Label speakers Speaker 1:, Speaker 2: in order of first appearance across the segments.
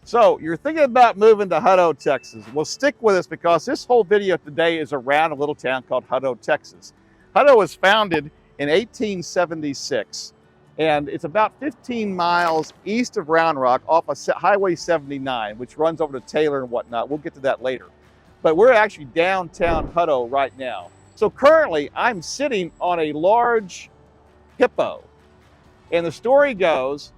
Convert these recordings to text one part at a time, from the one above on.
Speaker 1: So you're thinking about moving to Hutto, Texas. Well, stick with us because this whole video today is around a little town called Hutto, Texas. Hutto was founded in 1876, and it's about 15 miles east of Round Rock off of Highway 79, which runs over to Taylor and whatnot. We'll get to that later. But we're actually downtown Hutto right now. So currently I'm sitting on a large hippo. And the story goes,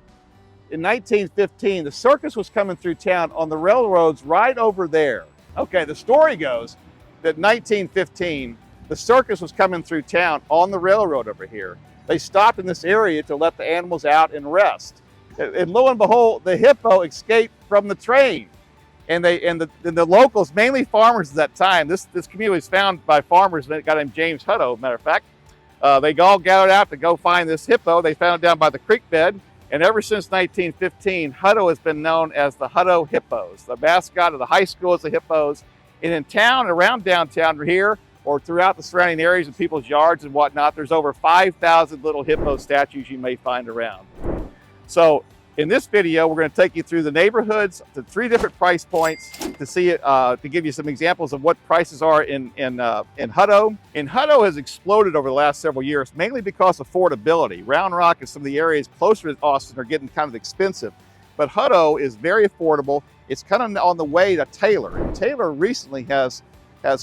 Speaker 1: in 1915, the circus was coming through town on the railroads right over there. Okay, the story goes that in 1915, the circus was coming through town on the railroad over here. They stopped in this area to let the animals out and rest. And lo and behold, the hippo escaped from the train. And the locals, mainly farmers at that time, this community was founded by farmers, a guy named James Hutto, matter of fact. They all gathered out to go find this hippo. They found it down by the creek bed. And ever since 1915, Hutto has been known as the Hutto Hippos. The mascot of the high school is the Hippos. And in town, around downtown here, or throughout the surrounding areas and people's yards and whatnot, there's over 5,000 little hippo statues you may find around. So in this video, we're going to take you through the neighborhoods to 3 different price points to see it, to give you some examples of what prices are in Hutto. And Hutto has exploded over the last several years, mainly because of affordability. Round Rock and some of the areas closer to Austin are getting kind of expensive, but Hutto is very affordable. It's kind of on the way to Taylor. And Taylor recently has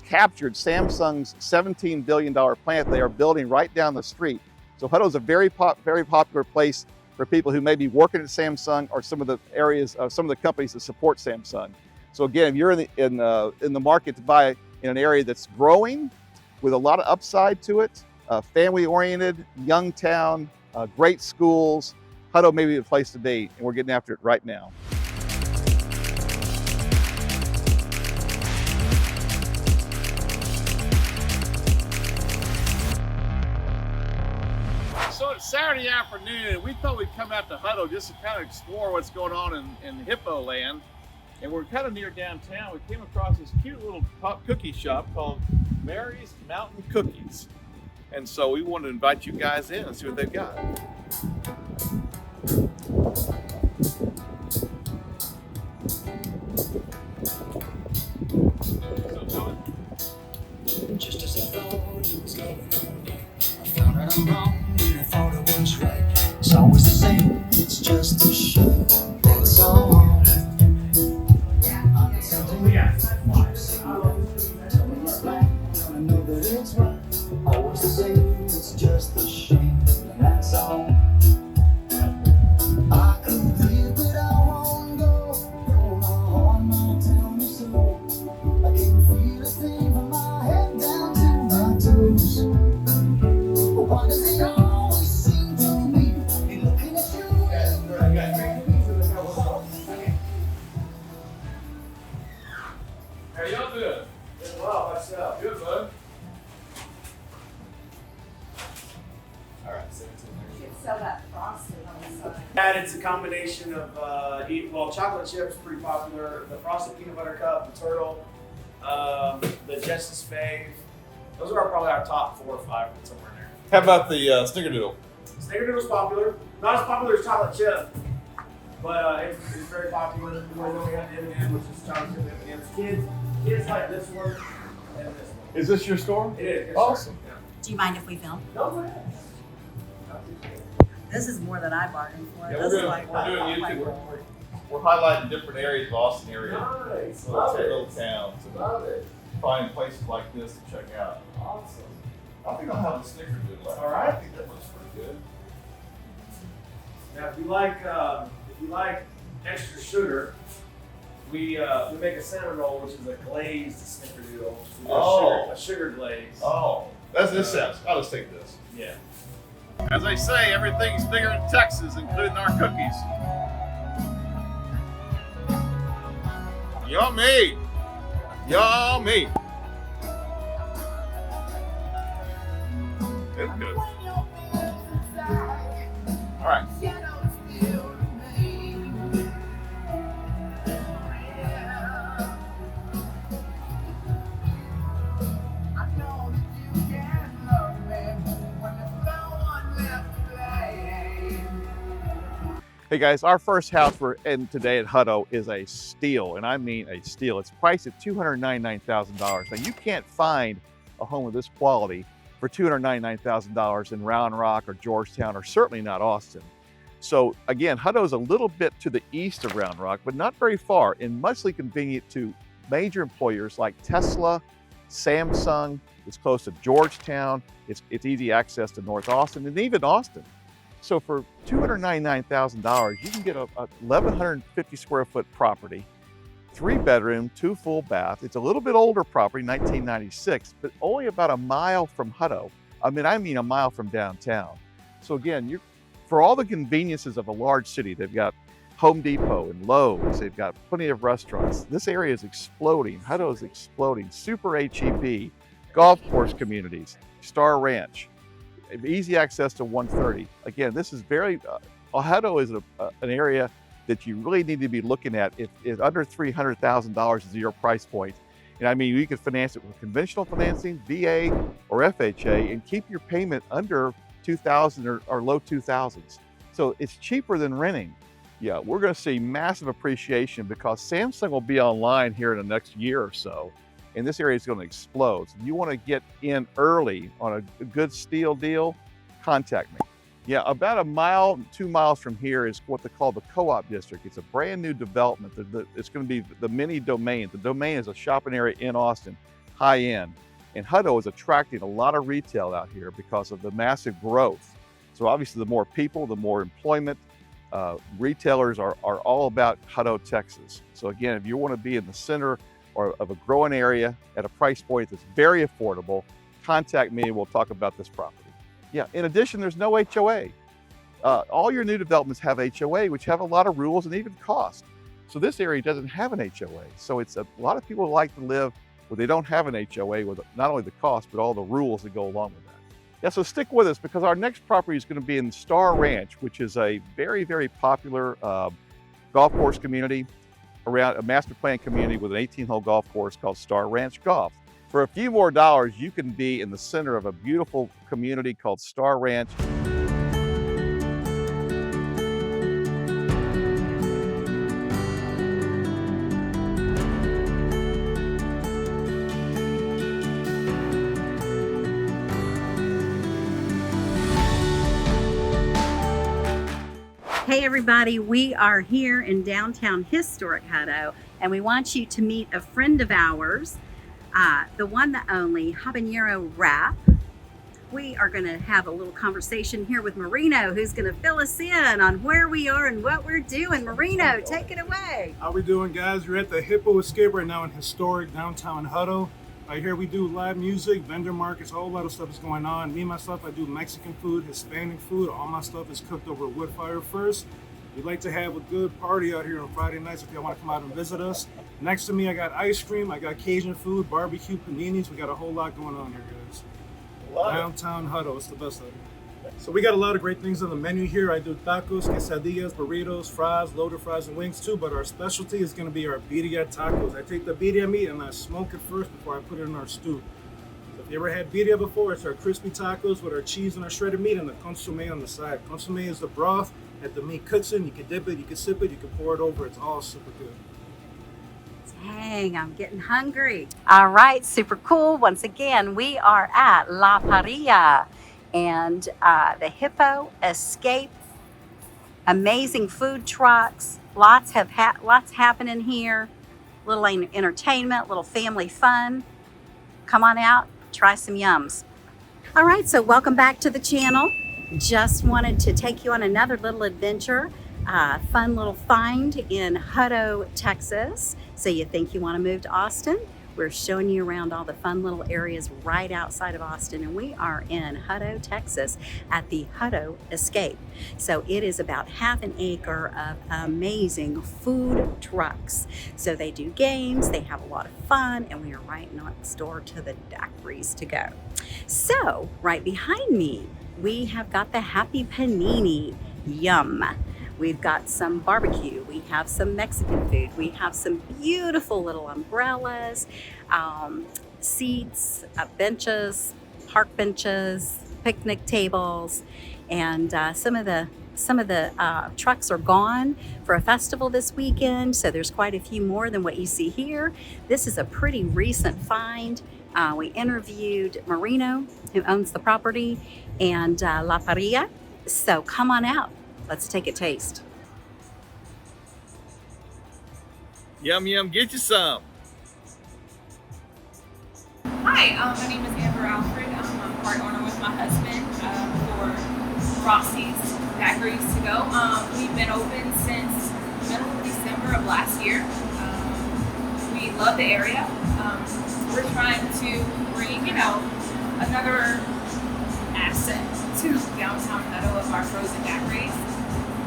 Speaker 1: captured Samsung's $17 billion plant they are building right down the street. So Hutto is a very popular place for people who may be working at Samsung or some of the areas, some of the companies that support Samsung. So again, if you're in the market to buy in an area that's growing with a lot of upside to it, family-oriented, young town, great schools, Hutto may be the place to be, and we're getting after it right now. So it's Saturday afternoon, and we thought we'd come out to Hutto just to kind of explore what's going on in Hippo land. And we're kind of near downtown. We came across this cute little cookie shop called Mary's Mountain Cookies. And so we wanted to invite you guys in and see what they've got. Just as I thought it was going on, I found out I'm wrong. I thought it was right. It's always the same. It's just a shame. That's all. Tell me it's right. I know that it's right. Always the same. It's just a shame. That's all. I could live, but I won't go. Though my heart might tell me so. I can feel a thing from my head down to my toes. Why does it always seem to me looking at you? How y'all doing? Doing well, myself. Good, bud. All right, 17.
Speaker 2: You could sell that Frosted on the side.
Speaker 3: And it's a combination of, chocolate chips, pretty popular, the frosted peanut butter cup, the turtle, the Justice Fave. Those are probably our top 4 or 5, somewhere in there.
Speaker 1: How about the Snickerdoodle?
Speaker 3: Snickerdoodle's popular. Not as popular as chocolate chip, but it's very popular. Then we have the M&M, which is chocolate chip M&M's. Kids like this one and this one.
Speaker 1: Is this your store?
Speaker 3: It is. Yes,
Speaker 1: awesome.
Speaker 3: Yeah.
Speaker 2: Do you mind if we film?
Speaker 3: No, go ahead.
Speaker 2: This is more than I bargained for.
Speaker 1: Yeah,
Speaker 2: This
Speaker 1: we're
Speaker 2: is
Speaker 1: doing YouTube. We're highlighting different areas of Austin area.
Speaker 3: Nice.
Speaker 1: Little towns. And
Speaker 3: Love it.
Speaker 1: find places like this to check out.
Speaker 3: Awesome.
Speaker 1: I think I'll have a Snickerdoodle.
Speaker 3: All right.
Speaker 1: I think that looks pretty good.
Speaker 3: Now, if you like extra sugar, we make a cinnamon roll, which is a glazed snickerdoodle. We do a sugar glaze.
Speaker 1: Oh, that's this sounds. I'll just take this.
Speaker 3: Yeah.
Speaker 1: As I say, everything's bigger in Texas, including our cookies. Yummy! Yummy! It's good. All right. Hey guys, our first house we're in today at Hutto is a steal, and I mean a steal. It's priced at $299,000. Now you can't find a home of this quality for $299,000 in Round Rock or Georgetown, or certainly not Austin. So again, Hutto is a little bit to the east of Round Rock, but not very far, and muchly convenient to major employers like Tesla, Samsung. It's close to Georgetown. It's easy access to North Austin and even Austin. So for $299,000, you can get a 1,150 square foot property, 3-bedroom, 2 full bath. It's a little bit older property, 1996, but only about a mile from Hutto. I mean a mile from downtown. So again, for all the conveniences of a large city, they've got Home Depot and Lowe's, they've got plenty of restaurants. This area is exploding. Hutto is exploding. Super HEB, golf course communities, Star Ranch. Easy access to 130. Again, this is Hutto is an area that you really need to be looking at if under $300,000 is your price point. And I mean, you can finance it with conventional financing, VA or FHA, and keep your payment under $2,000 or low 2000s. So it's cheaper than renting. Yeah, we're going to see massive appreciation because Samsung will be online here in the next year or so. And this area is going to explode. So if you want to get in early on a good steal deal, contact me. Yeah, about a mile, 2 miles from here is what they call the Co-op District. It's a brand new development. It's going to be the mini Domain. The Domain is a shopping area in Austin, high end. And Hutto is attracting a lot of retail out here because of the massive growth. So obviously the more people, the more employment. Retailers are all about Hutto, Texas. So again, if you want to be in the center or of a growing area at a price point that's very affordable, contact me and we'll talk about this property. Yeah, in addition, there's no HOA. All your new developments have HOA, which have a lot of rules and even cost. So this area doesn't have an HOA. So it's a lot of people like to live where they don't have an HOA with not only the cost, but all the rules that go along with that. Yeah, so stick with us because our next property is going to be in Star Ranch, which is a very, very popular golf course community around a master plan community with an 18-hole golf course called Star Ranch Golf. For a few more dollars, you can be in the center of a beautiful community called Star Ranch.
Speaker 2: Hey everybody, we are here in downtown historic Hutto, and we want you to meet a friend of ours, the one, the only habanero wrap. We are going to have a little conversation here with Marino, who's going to fill us in on where we are and what we're doing. Marino, take it away.
Speaker 4: How we doing, guys? We're at the Hippo Escape right now in historic downtown Hutto. Right here we do live music, vendor markets, a whole lot of stuff is going on. Me, myself, I do Mexican food, Hispanic food. All my stuff is cooked over a wood fire first. We'd like to have a good party out here on Friday nights if y'all want to come out and visit us. Next to me, I got ice cream, I got Cajun food, barbecue, paninis. We got a whole lot going on here, guys. Downtown Hutto, it's the best out here. So we got a lot of great things on the menu here. I do tacos, quesadillas, burritos, fries, loaded fries, and wings too, but our specialty is going to be our birria tacos. I take the birria meat and I smoke it first before I put it in our stew. So if you ever had birria before, it's our crispy tacos with our cheese and our shredded meat and the consomme on the side. Consomme is the broth that the meat cooks in. You can dip it, you can sip it, you can pour it over. It's all super good.
Speaker 2: Dang, I'm getting hungry. All right, super cool. Once again, we are at La Parrilla and the Hippo Escape. Amazing food trucks. Lots happening here. Little entertainment, little family fun. Come on out, try some yums. All right, so welcome back to the channel. Just wanted to take you on another little adventure. Fun little find in Hutto, Texas. So you think you want to move to Austin? We're showing you around all the fun little areas right outside of Austin, and we are in Hutto, Texas at the Hutto Escape. So it is about half an acre of amazing food trucks. So they do games, they have a lot of fun, and we are right next door to the daiquiris to go. So right behind me, we have got the Happy Panini. Yum. We've got some barbecue, we have some Mexican food, we have some beautiful little umbrellas, seats, benches, park benches, picnic tables, and some of the Some of the trucks are gone for a festival this weekend, so there's quite a few more than what you see here. This is a pretty recent find. We interviewed Marino, who owns the property, and La Paria. So come on out. Let's take a taste.
Speaker 1: Yum, yum, get you some.
Speaker 5: Hi, my name is Amber Alfred. I'm part owner with my husband for Frosties Daiquiris to go. We've been open since middle of December of last year. We love the area. We're trying to bring, another asset to downtown Hutto of our frozen daiquiris.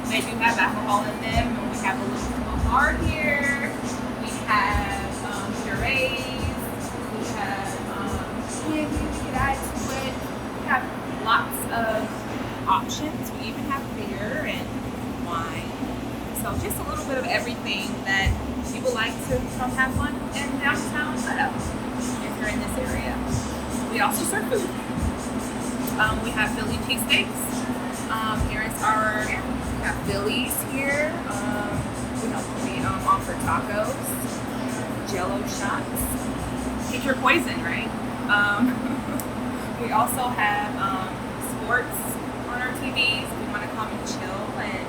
Speaker 5: They do have alcohol in them, and we have a little bar here. We have purees. We have candy we could add to it. We have lots of options. We even have beer and wine. So just a little bit of everything that people like to come have fun in downtown Hutto if you're in this area. We also serve food. We have Philly cheesesteaks. Here's our we have Phillies here. We offer tacos, Jello shots. Get your poison, right? We also have sports on our TVs. If you want to come and chill and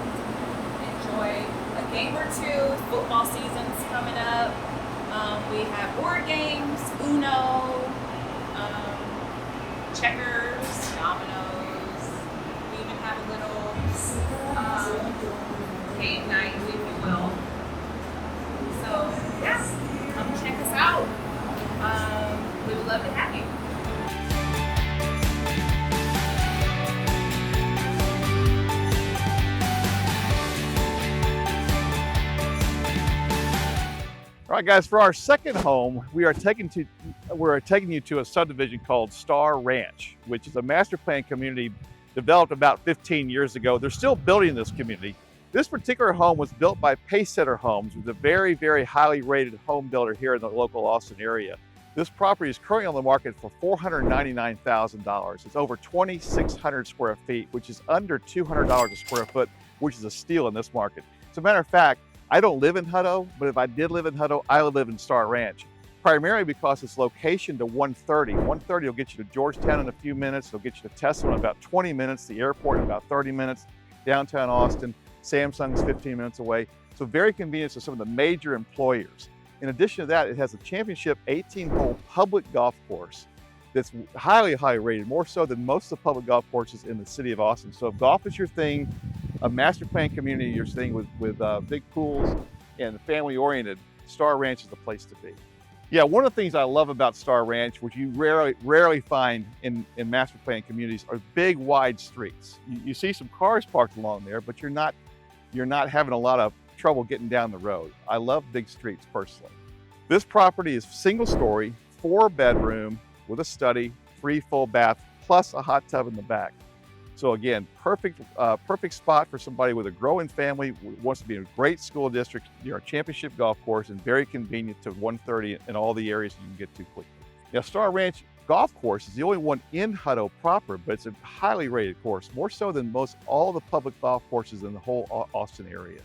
Speaker 5: enjoy a game or two. Football season's coming up. We have board games, Uno, checkers, dominoes. We even have a little game night, if you will. So, yeah, come check us out. We would love to have you.
Speaker 1: All right, guys, for our second home, we're taking you to a subdivision called Star Ranch, which is a master plan community developed about 15 years ago. They're still building this community. This particular home was built by Pacesetter Homes, who's a very, very highly rated home builder here in the local Austin area. This property is currently on the market for $499,000. It's over 2,600 square feet, which is under $200 a square foot, which is a steal in this market. As a matter of fact, I don't live in Hutto, but if I did live in Hutto, I would live in Star Ranch, primarily because its location to 130. 130 will get you to Georgetown in a few minutes. It'll get you to Tesla in about 20 minutes, the airport in about 30 minutes, downtown Austin, Samsung's 15 minutes away. So very convenient to some of the major employers. In addition to that, it has a championship 18-hole public golf course that's highly, highly rated, more so than most of the public golf courses in the city of Austin. So if golf is your thing, a master plan community you're staying with big pools and family-oriented, Star Ranch is the place to be. Yeah, one of the things I love about Star Ranch, which you rarely find in master plan communities, are big, wide streets. You see some cars parked along there, but you're not having a lot of trouble getting down the road. I love big streets personally. This property is single story, 4-bedroom with a study, 3 full bath, plus a hot tub in the back. So again, perfect spot for somebody with a growing family, who wants to be in a great school district, near a championship golf course, and very convenient to 130 in all the areas you can get to quickly. Now, Star Ranch Golf Course is the only one in Hutto proper, but it's a highly rated course, more so than all the public golf courses in the whole Austin area.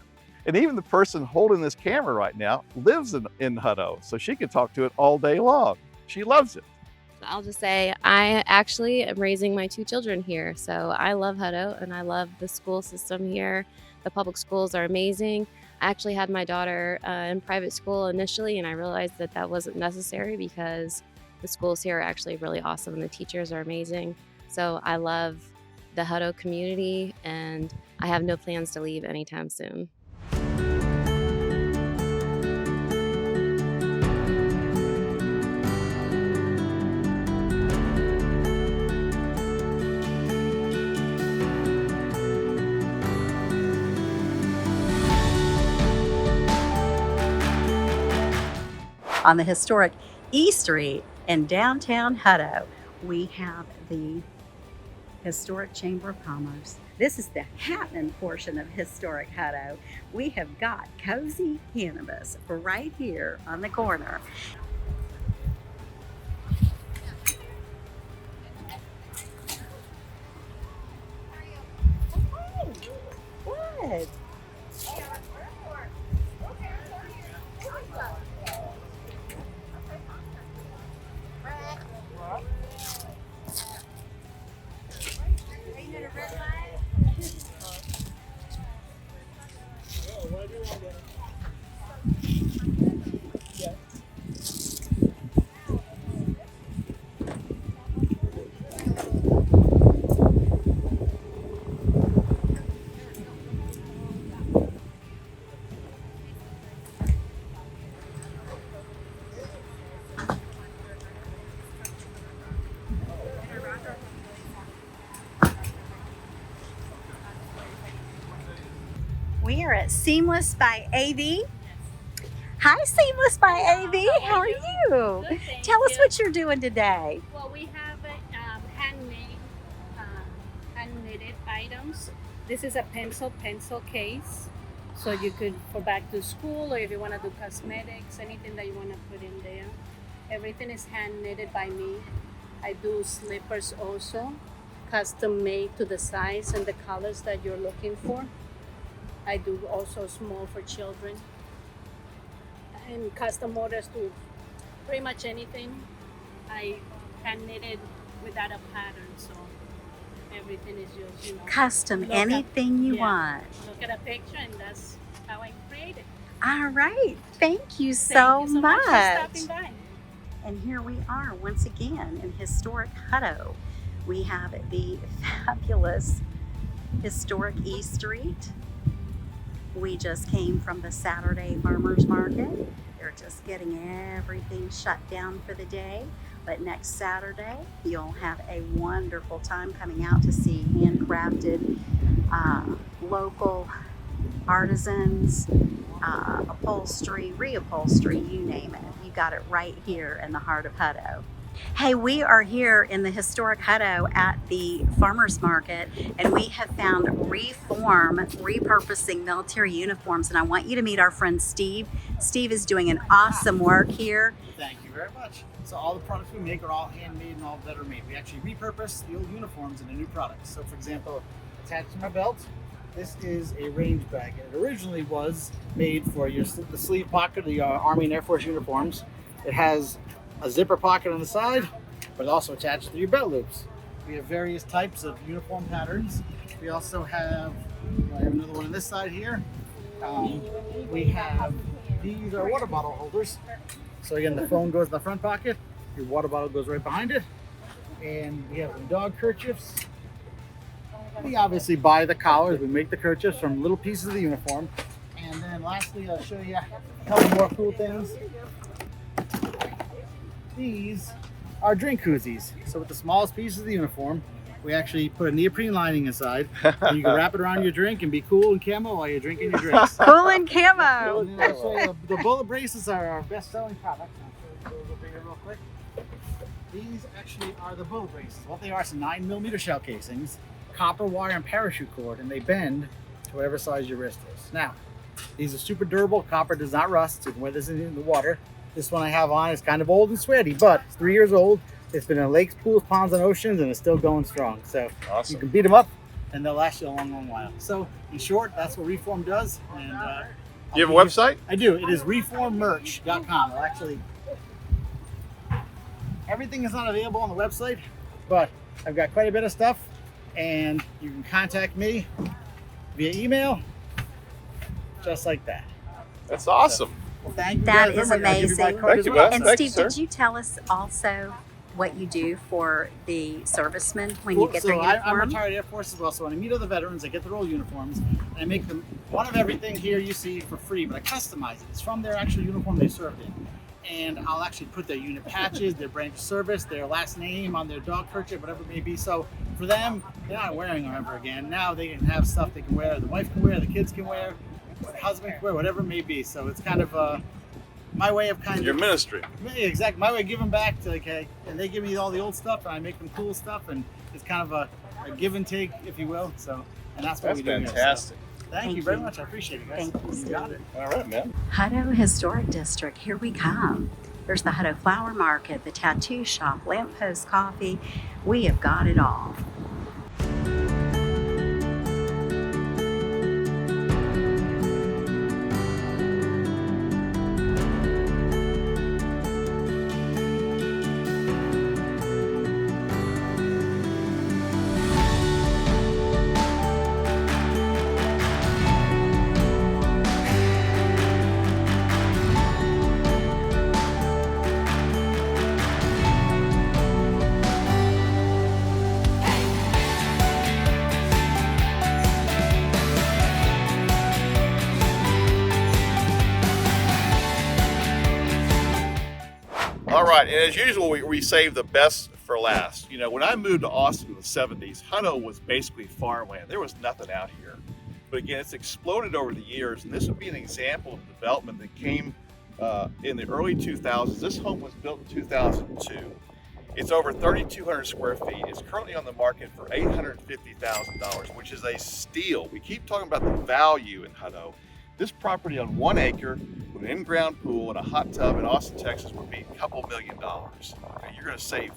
Speaker 1: And even the person holding this camera right now lives in Hutto, so she can talk to it all day long. She loves it.
Speaker 6: I'll just say I actually am raising my 2 children here. So I love Hutto and I love the school system here. The public schools are amazing. I actually had my daughter in private school initially, and I realized that that wasn't necessary because the schools here are actually really awesome and the teachers are amazing. So I love the Hutto community and I have no plans to leave anytime soon.
Speaker 2: On the historic E Street in downtown Hutto, we have the Historic Chamber of Commerce. This is the happening portion of historic Hutto. We have got cozy Cannabis right here on the corner. good. We are at Seamless by AV. Hi, Seamless by AV. How are you?
Speaker 7: Good, thank
Speaker 2: Tell us
Speaker 7: you.
Speaker 2: what you're doing today.
Speaker 7: Well, we have handmade, hand-knitted items. This is a pencil case. So you could, for back to school, or if you want to do cosmetics, anything that you want to put in there. Everything is hand knitted by me. I do slippers also, custom made to the size and the colors that you're looking for. I do also small for children. And custom orders to pretty much anything. I hand knitted without a pattern, so everything is just, you know.
Speaker 2: Custom,
Speaker 7: look
Speaker 2: anything you
Speaker 7: yeah.
Speaker 2: want.
Speaker 7: Look at a picture, and that's how I create it.
Speaker 2: All right. Thank you so,
Speaker 7: Thank you so much for
Speaker 2: much.
Speaker 7: stopping by.
Speaker 2: And here we are once again in historic Hutto. We have the fabulous historic E Street. We just came from the Saturday farmers market. They're just getting everything shut down for the day. But next Saturday, you'll have a wonderful time coming out to see handcrafted local artisans, upholstery, reupholstery, you name it. You got it right here in the heart of Hutto. Hey, we are here in the historic Hutto at the farmers market, and we have found repurposing military uniforms, and I want you to meet our friend Steve. Steve is doing an awesome work here.
Speaker 8: Thank you very much. So all the products we make are all handmade and all better made. We actually repurpose the old uniforms into new products. So for example, attached to my belt, this is a range bag. It originally was made for the sleeve pocket of the Army and Air Force uniforms. It has a zipper pocket on the side, but also attached to your belt loops. We have various types of uniform patterns. We also have, I have another one on this side here. We have, these are water bottle holders. So again, the phone goes in the front pocket, your water bottle goes right behind it. And we have some dog kerchiefs. We obviously buy the collars, we make the kerchiefs from little pieces of the uniform. And then lastly, I'll show you a couple more cool things. These are drink koozies. So with the smallest pieces of the uniform, we actually put a neoprene lining inside, and you can wrap it around your drink and be cool and camo while you're drinking your drinks.
Speaker 2: Cool and camo.
Speaker 8: And then I'll show you the bullet bracelets are our best-selling product. I'll show you those over here real quick. These actually are the bullet bracelets. What they are is 9mm shell casings, copper wire and parachute cord, and they bend to whatever size your wrist is. Now, these are super durable. Copper does not rust. You can wear this in the water. This one I have on is kind of old and sweaty, but it's 3 years old. It's been in lakes, pools, ponds, and oceans, and it's still going strong. So
Speaker 1: Awesome.
Speaker 8: You can beat them up, and they'll last you a long, long while. So in short, that's what Reform does. And
Speaker 1: You have a website?
Speaker 8: I do. It is reformmerch.com. Well, actually, everything is not available on the website, but I've got quite a bit of stuff, and you can contact me via email, just like that.
Speaker 1: That's awesome.
Speaker 8: Well, thank you.
Speaker 2: That
Speaker 8: guys
Speaker 2: is
Speaker 8: very much. I'll give you my
Speaker 2: amazing.
Speaker 8: card
Speaker 1: Thank
Speaker 8: as
Speaker 1: you,
Speaker 8: well.
Speaker 1: Beth.
Speaker 2: And
Speaker 1: Thank you,
Speaker 2: Steve,
Speaker 1: sir.
Speaker 2: did you tell us also what you do for the servicemen when you get their
Speaker 8: I'm
Speaker 2: uniform?
Speaker 8: retired Air Force as well, so when I meet other veterans, I get their old uniforms, and I make them one of everything here you see for free, but I customize it. It's from their actual uniform they served in. And I'll actually put their unit patches, their branch of service, their last name on their dog kerchief, whatever it may be. So for them, they're not wearing them ever again. Now they can have stuff they can wear, the wife can wear, the kids can wear, the husband can wear, whatever it may be. So it's kind of my way of kind
Speaker 1: Your
Speaker 8: of
Speaker 1: ministry.
Speaker 8: yeah, exactly. My way of giving back to okay, and they give me all the old stuff, and I make them cool stuff, and it's kind of a give and take, if you will. So, and that's what
Speaker 1: That's
Speaker 8: we do here. So,
Speaker 1: fantastic.
Speaker 8: thank you very much. I appreciate it, guys.
Speaker 2: Thank you, Steve.
Speaker 8: got it.
Speaker 1: All right, man.
Speaker 2: Hutto Historic District, here we come. There's the Hutto Flower Market, the tattoo shop, Lamppost Coffee. We have got it all.
Speaker 1: All right, and as usual, we save the best for last. You know, when I moved to Austin in the 70s, Hutto was basically farmland. There was nothing out here. But again, it's exploded over the years, and this would be an example of development that came in the early 2000s. This home was built in 2002. It's over 3,200 square feet. It's currently on the market for $850,000, which is a steal. We keep talking about the value in Hutto. This property on 1 acre with an in-ground pool and a hot tub in Austin, Texas would be a couple $1 million. Okay, you're going to save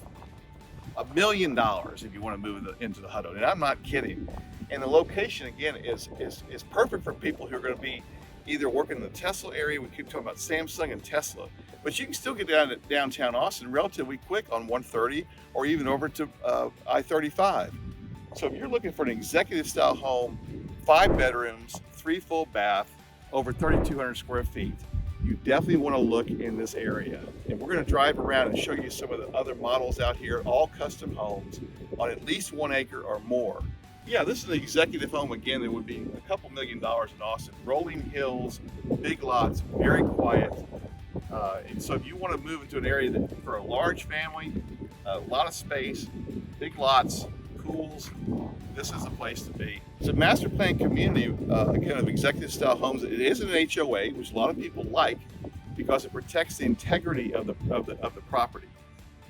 Speaker 1: $1 million if you want to move into the Hutto, and I'm not kidding. And the location again is perfect for people who are going to be either working in the Tesla area. We keep talking about Samsung and Tesla, but you can still get down to downtown Austin relatively quick on 130 or even over to I-35. So if you're looking for an executive style home, 5 bedrooms, 3 full bath, over 3,200 square feet, you definitely want to look in this area. And we're going to drive around and show you some of the other models out here, all custom homes on at least 1 acre or more. Yeah, this is an executive home again that would be a couple $1 million in Austin. Rolling hills, big lots, very quiet. And so if you want to move into an area that for a large family, a lot of space, big lots, pools, this is the place to be. It's a master plan community, again, of executive style homes. It is an HOA, which a lot of people like because it protects the integrity of the property.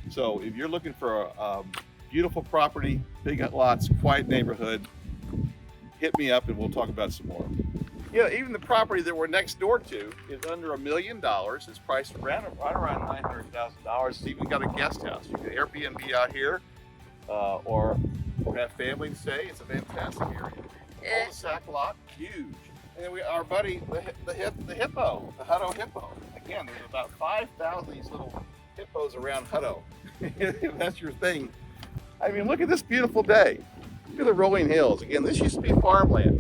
Speaker 1: So if you're looking for a beautiful property, big lots, quiet neighborhood, hit me up and we'll talk about some more. Yeah, even the property that we're next door to is under $1 million. It's priced right around $900,000. It's even got a guest house. You can Airbnb out here or have family stay. It's a fantastic area. Cul-de-sac lot, huge. And then our buddy, the hippo, the Hutto hippo. Again, there's about 5,000 of these little hippos around Hutto. If that's your thing. I mean, look at this beautiful day. Look at the rolling hills. Again, this used to be farmland.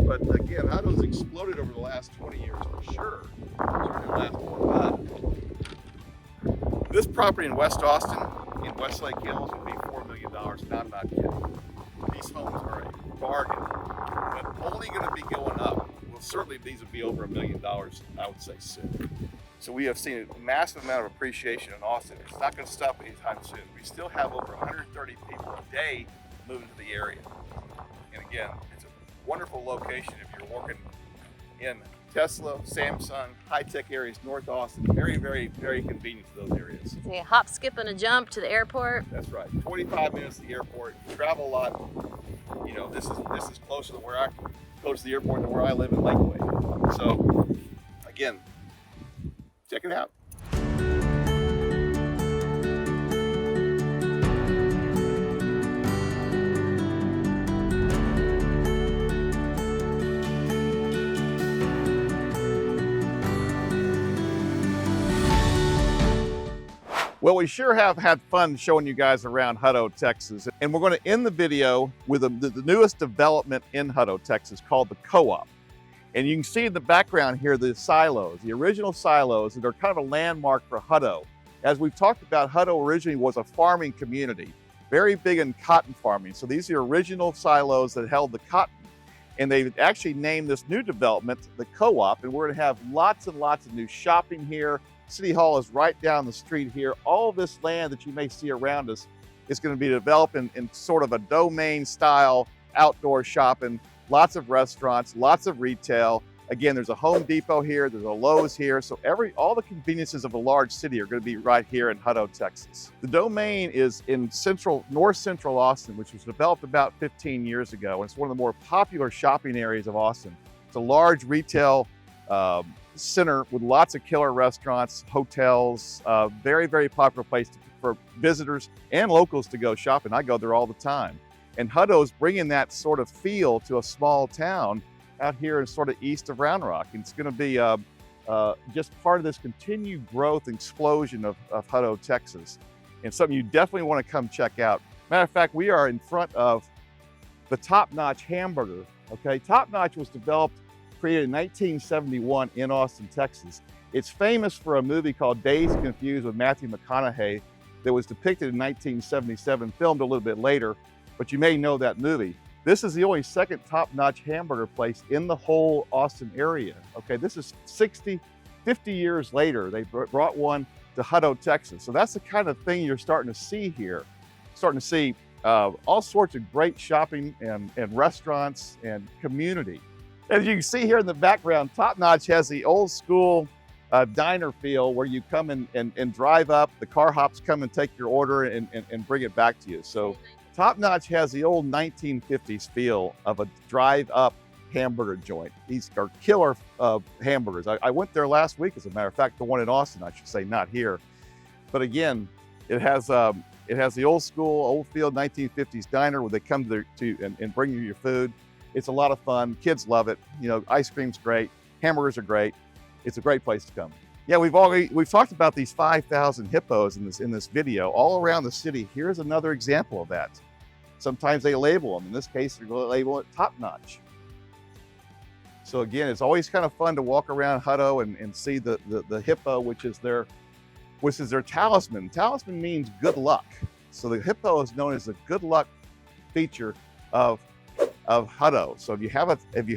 Speaker 1: But again, Hutto's exploded over the last 20 years for sure. Certainly the last 4 This property in West Austin, in Westlake Hills, would be $4 million, and I'm not kidding. These homes are a bargain, but only going to be going up. Well, certainly these would be over $1 million, I would say soon. So we have seen a massive amount of appreciation in Austin. It's not going to stop anytime soon. We still have over 130 people a day moving to the area. And again, it's a wonderful location if you're working in Tesla, Samsung, high-tech areas, North Austin. Very, very, very convenient to those areas.
Speaker 6: So you hop, skip, and a jump to the airport.
Speaker 1: That's right. 25 minutes to the airport. Travel a lot. You know, this is closer to close to the airport than where I live in Lakeway. So again, check it out. Well, we sure have had fun showing you guys around Hutto, Texas. And we're going to end the video with the newest development in Hutto, Texas called the Co-op. And you can see in the background here the silos, the original silos that are kind of a landmark for Hutto. As we've talked about, Hutto originally was a farming community, very big in cotton farming. So these are original silos that held the cotton. And they've actually named this new development the Co-op, and we're going to have lots and lots of new shopping here. City Hall is right down the street here. All this land that you may see around us is going to be developed in sort of a domain style outdoor shopping, lots of restaurants, lots of retail. Again, there's a Home Depot here, there's a Lowe's here. So all the conveniences of a large city are going to be right here in Hutto, Texas. The domain is in north central Austin, which was developed about 15 years ago. And it's one of the more popular shopping areas of Austin. It's a large retail center with lots of killer restaurants, hotels, very, very popular place for visitors and locals to go shopping. I go there all the time. And Hutto's bringing that sort of feel to a small town out here in sort of east of Round Rock. And it's going to be just part of this continued growth and explosion of Hutto, Texas. And something you definitely want to come check out. Matter of fact, we are in front of the Top Notch hamburger. Okay, Top Notch was created in 1971 in Austin, Texas. It's famous for a movie called Dazed and Confused with Matthew McConaughey that was depicted in 1977, filmed a little bit later, but you may know that movie. This is the only second top-notch hamburger place in the whole Austin area. Okay, this is 50 years later. They brought one to Hutto, Texas. So that's the kind of thing you're starting to see here. Starting to see all sorts of great shopping and restaurants and community. As you can see here in the background, Top Notch has the old school diner feel where you come and drive up, the car hops come and take your order and bring it back to you. So Top Notch has the old 1950s feel of a drive up hamburger joint. These are killer hamburgers. I went there last week, as a matter of fact, the one in Austin, I should say, not here. But again, it has the old school, old field 1950s diner where they come and bring you your food. It's a lot of fun. Kids love it. You know, ice cream's great. Hamburgers are great. It's a great place to come. Yeah, we've talked about these 5,000 hippos in this video all around the city. Here's another example of that. Sometimes they label them. In this case, they're going to label it Top Notch. So again, it's always kind of fun to walk around Hutto and see the hippo, which is their talisman. Talisman means good luck. So the hippo is known as the good luck feature of Hutto. So if you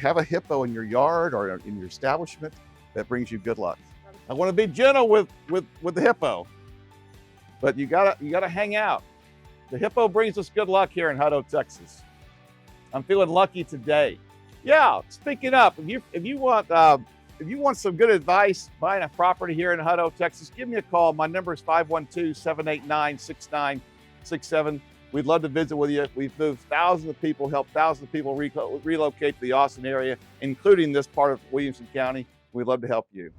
Speaker 1: have a hippo in your yard or in your establishment, that brings you good luck. I want to be gentle with the hippo, but you gotta hang out. The hippo brings us good luck here in Hutto, Texas. I'm feeling lucky today. Yeah, speaking up, if you want some good advice buying a property here in Hutto, Texas, give me a call. My number is 512-789-6967. We'd love to visit with you. We've moved thousands of people, helped thousands of people relocate to the Austin area, including this part of Williamson County. We'd love to help you.